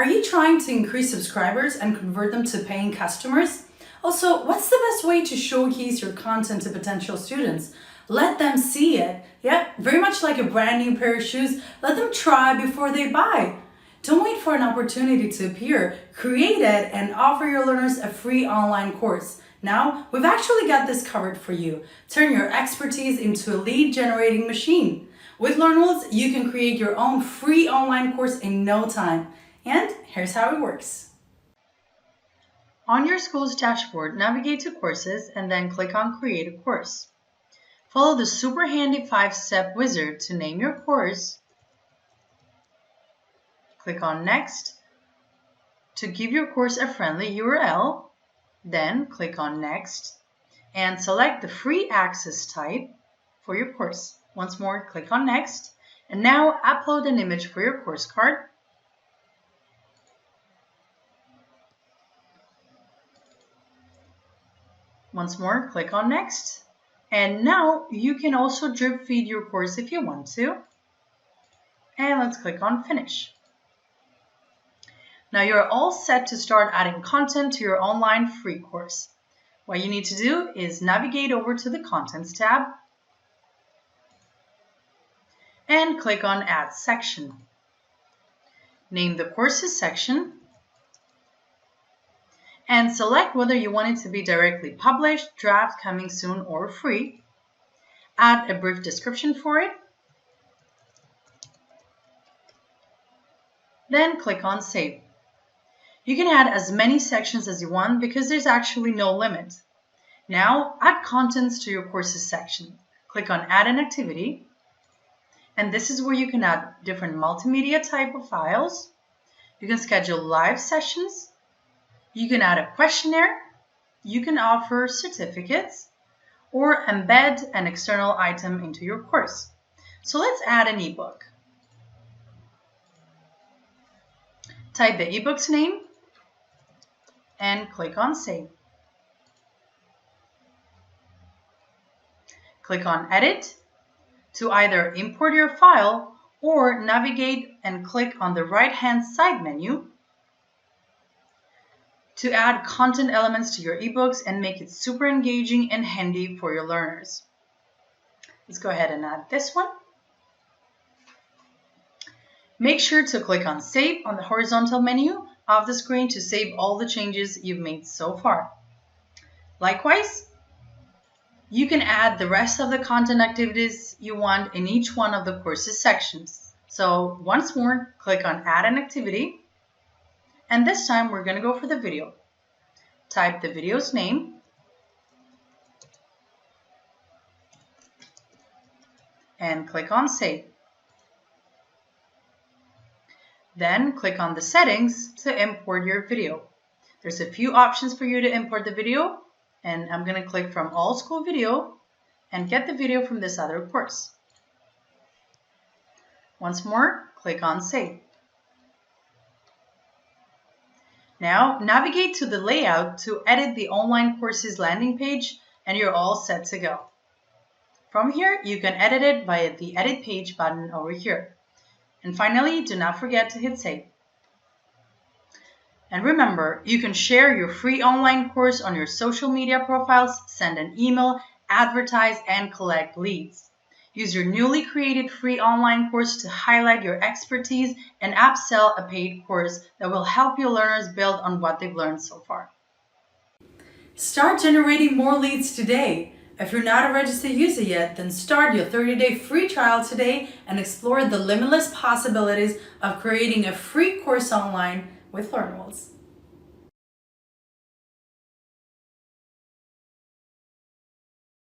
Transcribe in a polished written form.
Are you trying to increase subscribers and convert them to paying customers? Also, what's the best way to showcase your content to potential students? Let them see it. Yeah, very much like a brand new pair of shoes. Let them try before they buy. Don't wait for an opportunity to appear. Create it and offer your learners a free online course. Now, we've actually got this covered for you. Turn your expertise into a lead generating machine. With LearnWorlds, you can create your own free online course in no time. And here's how it works. On your school's dashboard, navigate to Courses and then click on Create a Course. Follow the super handy 5-step wizard to name your course. Click on Next to give your course a friendly URL. Then click on Next and select the free access type for your course. Once more, click on Next and now upload an image for your course card. Once more, click on Next. And now you can also drip feed your course if you want to. And let's click on Finish. Now you're all set to start adding content to your online free course. What you need to do is navigate over to the Contents tab and click on Add Section. Name the Courses section and select whether you want it to be directly published, draft, coming soon, or free. Add a brief description for it. Then click on Save. You can add as many sections as you want because there's actually no limit. Now add contents to your courses section. Click on Add an Activity. And this is where you can add different multimedia type of files. You can schedule live sessions. You can add a questionnaire. You can offer certificates or embed an external item into your course. So let's add an ebook. Type the ebook's name and click on Save. Click on Edit to either import your file or navigate and click on the right-hand side menu to add content elements to your ebooks and make it super engaging and handy for your learners. Let's go ahead and add this one. Make sure to click on Save on the horizontal menu of the screen to save all the changes you've made so far. Likewise, you can add the rest of the content activities you want in each one of the courses sections. So once more, click on Add an Activity. And this time we're going to go for the video. Type the video's name. And click on Save. Then click on the settings to import your video. There's a few options for you to import the video, and I'm going to click from All School Video and get the video from this other course. Once more, click on Save. Now navigate to the layout to edit the online courses landing page and you're all set to go. From here, you can edit it via the Edit Page button over here. And finally, do not forget to hit Save. And remember, you can share your free online course on your social media profiles, send an email, advertise, and collect leads. Use your newly created free online course to highlight your expertise and upsell a paid course that will help your learners build on what they've learned so far. Start generating more leads today. If you're not a registered user yet, then start your 30-day free trial today and explore the limitless possibilities of creating a free course online with LearnWorlds.